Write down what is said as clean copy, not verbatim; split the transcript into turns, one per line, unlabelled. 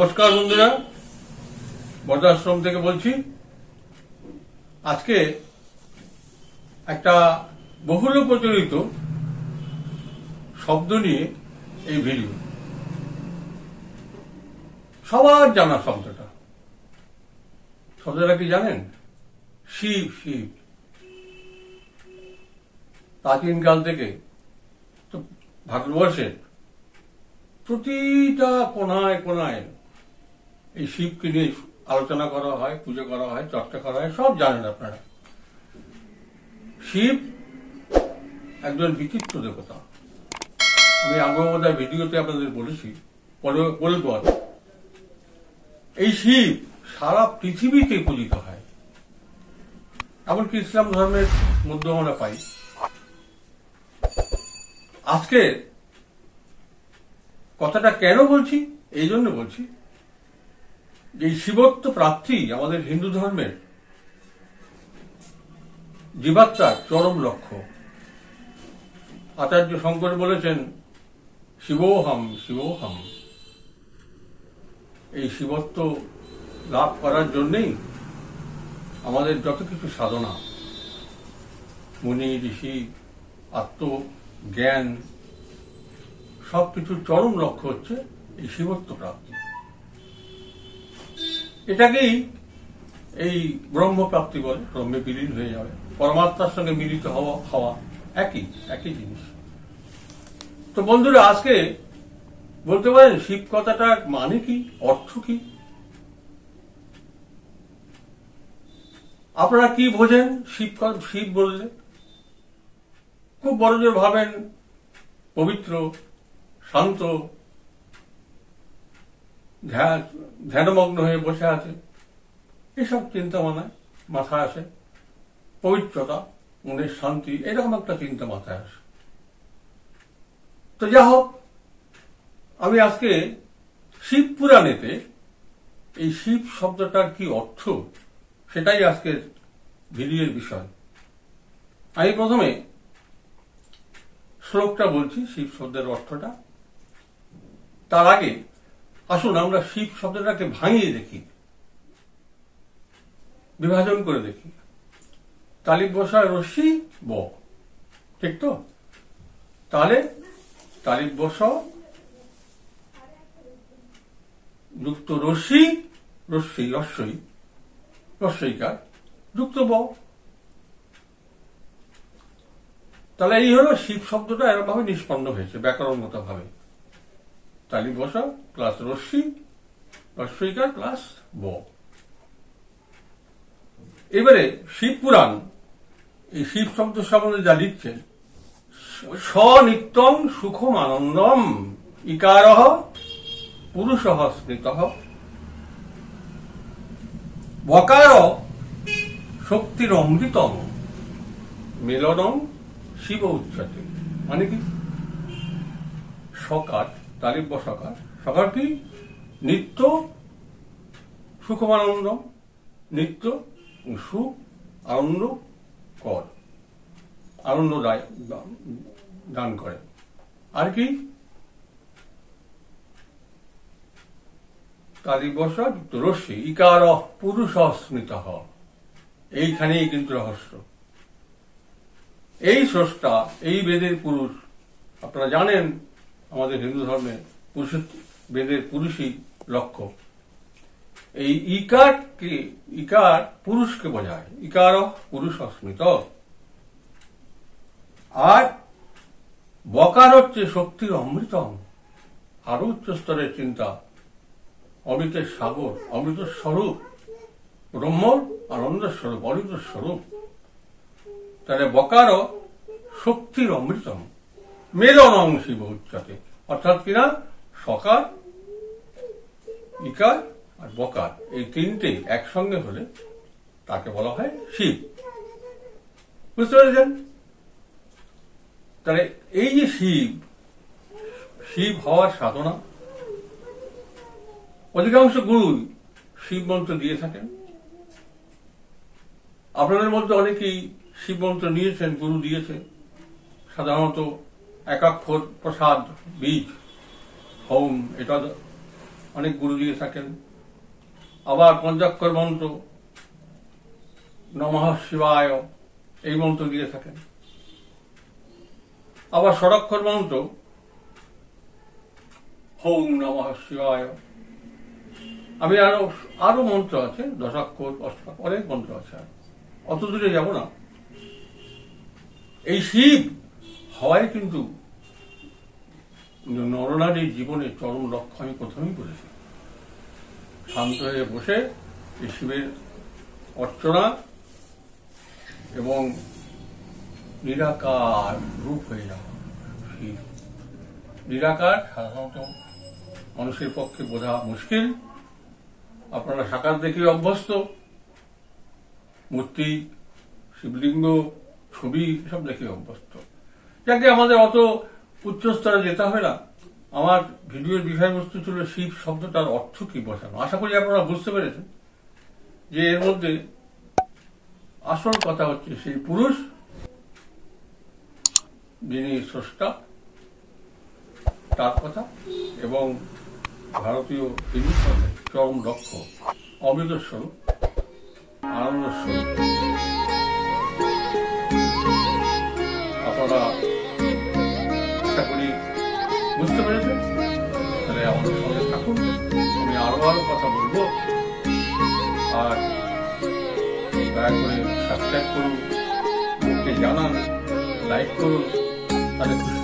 নমস্কার বন্ধুরা, বর্ধাশ্রম থেকে বলছি। আজকে একটা বহুল প্রচলিত শব্দ নিয়ে এই ভিডিও। সবার জানা শব্দটা কি জানেন? শিব। শিব প্রাচীনকাল থেকে তো ভারতবর্ষের প্রতিটা কোনায় কোনায় এই শিবকে নিয়ে আলোচনা করা হয়, পুজো করা হয়, চর্চা করা হয়। সব জানেন আপনারা। শিব একজন বিচিত্র দেবতা। আমি আগের ভিডিওতে আপনাদের বলেছি, বলবো। এই শিব সারা পৃথিবীতে পূজিত হয়, এমনকি ইসলাম ধর্মের মধ্যে আমরা পাই। আজকে কথাটা কেন বলছি? এই জন্য বলছি যে শিবত্ব প্রাপ্তি আমাদের হিন্দু ধর্মের জীবাত্মার চরম লক্ষ্য। আচার্য শঙ্কর বলেছেন, শিবোহম শিবোহম। এই শিবত্ব লাভ করার জন্যই আমাদের যত কিছু সাধনা, মুনি ঋষি, আত্মজ্ঞান, সবকিছুর চরম লক্ষ্য হচ্ছে এই শিবত্ব প্রাপ্তি। এটাকেই এই ব্রহ্মপ্রাপ্তি বলে। ব্রহ্মে বিলীন হয়ে যাবে, পরমাত্মার সঙ্গে মিলিত হওয়া একই জিনিস। তো বন্ধুরা, আজকে বলতে পারেন শিব কথাটার মানে কি, অর্থ কি? আপনারা কি বোঝেন শিব বললে? খুব বড় জোর ভাবেন পবিত্র, শান্ত, ধ্যানমগ্ন হয়ে বসে আছে, এসব চিন্তা মাথায় আসে। পবিত্রতা, মনের শান্তি, এরকম একটা চিন্তা মাথায় আসে। তো যা হোক, আমি আজকে শিব পুরাণেতে এই শিব শব্দটার কি অর্থ, সেটাই আজকের ভিডিওর বিষয়। আমি প্রথমে শ্লোকটা বলছি, শিব শব্দের অর্থটা। তার আগে আসুন আমরা শিব শব্দটাকে ভাঙিয়ে দেখি, বিভাজন করে দেখি। তালিব বসায় রশ্মি ব, ঠিক তো? তাহলে তালিব বস যুক্ত রশ্মি, রস্যইকার যুক্ত ব। তাহলে এই হলো শিব শব্দটা এরকম ভাবে নিষ্পন্ন হয়েছে ব্যাকরণগত ভাবে। তালিব বসা প্লাস রশ্মি, রস্যইকার প্লাস ব। এবারে শিব পুরাণ এই শিব শব্দ সম্বন্ধে যা লিখছেন, সনিত্যং সুখম আনন্দম ইকার পুরুষ স্মৃত বকার শক্তির অমৃতম মিলনম শিব উচ্চতে। মানে কি? সকার, তালিব সকার, সকার কি? নিত্য সুখমানন্দম, নিত্য সুখ, আনন্দ কর, আনন্দ দান করে। আর কি? তালিবস যুক্ত রশ্মি ইকার পুরুষ স্মৃত। এইখানেই কিন্তু রহস্য। এই স্রষ্টা, এই বেদের পুরুষ। আপনারা জানেন আমাদের হিন্দু ধর্মে বেদের পুরুষই লক্ষ্য। এই ইকার পুরুষকে বোঝায়, ইকার পুরুষ স্মৃত। আর বকার হচ্ছে শক্তির অমৃতম, আরো উচ্চ স্তরের চিন্তা, অমৃতের সাগর, অমৃত স্বরূপ, ব্রহ্মর আনন্দ স্বরূপ, অমৃত স্বরূপ। তাহলে বকার শক্তির অমৃতম মেলনং শিব উচ্চতে। অর্থাৎ কিনা সকার, ইকার আর বকার, এই তিনটে একসঙ্গে হলে তাকে বলা হয় শিব। বুঝতে পেরেছেন? তাহলে এই যে শিব হওয়ার সাধনা, অধিকাংশ গুরু শিব মন্ত্র দিয়ে থাকেন। আপনাদের মধ্যে অনেকেই শিব মন্ত্র নিয়েছেন, গুরু দিয়েছে। সাধারণত একাক্ষর প্রসাদ বীজ হোম, এটা অনেক গুরু দিয়ে থাকেন। আবার পঞ্চাক্ষর মন্ত্র নমঃ শিবায় এই মন্ত্র দিয়ে থাকেন। আবার ষড়াক্ষর মন্ত্র ওম নমঃ শিবায়। আমি আরো মন্ত্র আছে, দশাক্ষর, অষ্টাক্ষর, অনেক মন্ত্র আছে, অত দূরে যাব না। এই শিব হওয়াই কিন্তু নরনারীর জীবনে চরম লক্ষ্য। আমি প্রথমেই বলেছি, শান্ত হয়ে বসে এই শিবের অর্চনা এবং নিরাকার রূপ হয়ে যাওয়া। শিব নিরাকার সাধারণত মানুষের পক্ষে বোঝা মুশকিল। আপনারা সাকার দেখে অভ্যস্ত, মূর্তি, শিবলিঙ্গ, ছবি সব দেখে অভ্যস্ত। যাকে আমাদের অত উচ্চস্তরে যেতে হবে না। আমার ভিডিওর বিষয়বস্তু ছিল শিব শব্দটার অর্থ কি বোঝানো। আশা করি আপনারা বুঝতে পেরেছেন যে এর মধ্যে আসল কথা হচ্ছে সেই পুরুষ যিনি স্রষ্টা তার কথা, এবং ভারতীয় হিন্দুধর্মের চরম লক্ষ্য অমৃত স্বরূপ, আনন্দ স্বরূপ। আপনারা আশা করি বুঝতে পেরেছেন। তাহলে আমাদের সঙ্গে থাকুন, আমি আরো কথা বলবো। আর দয়া করে সাবস্ক্রাইব করুন, লোককে জানান, লাইক করুন, তাহলে খুশি